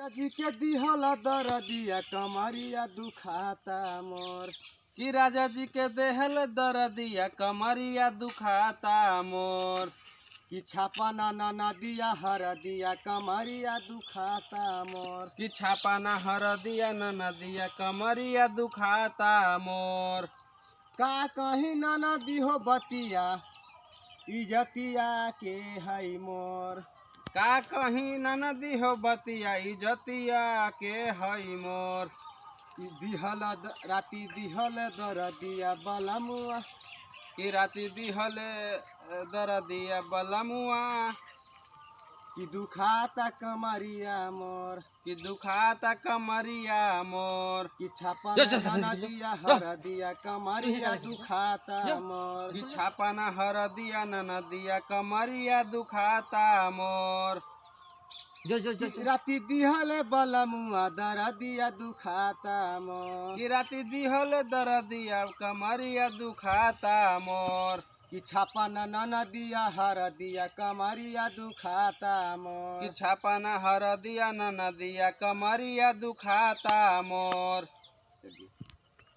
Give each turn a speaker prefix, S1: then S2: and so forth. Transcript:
S1: जी के दिहल दरदिया कमरिया दुखाता मोर।
S2: कि राजा जी के देहल दरदिया कमरिया दुखाता मोर।
S1: कि छापा ना नदिया हरदिया कमरिया दुखाता मोर।
S2: कि छापा ना हरदिया न नदिया कमरिया दुखाता मोर।
S1: का कहीं ना नदी हो बतिया इजतिया के है मोर।
S2: का कहीं न नदी हो बतिया इजतिया के हई मोर।
S1: राती दिहल दरदिया बलमुआ।
S2: कि राती दिहल दरदिया बलमुआ।
S1: कि दुखाता कमरिया मोर।
S2: कि दुखाता कमरिया मोर।
S1: कि छापा ना नदिया हरदिया कमरिया दुखाता मोर।
S2: कि छापा ना हरदिया न नदिया कमरिया दुखाता मोर।
S1: राती दिहले बलमुआ दरदिया दुखाता मोर।
S2: कि राती दिहले दरदिया कमरिया दुखाता मोर।
S1: कि छापा ना नदिया हरदिया कमरिया दुखाता मोर।
S2: कि छापा ना हरदिया न नदिया कमरिया दुखाता मोर।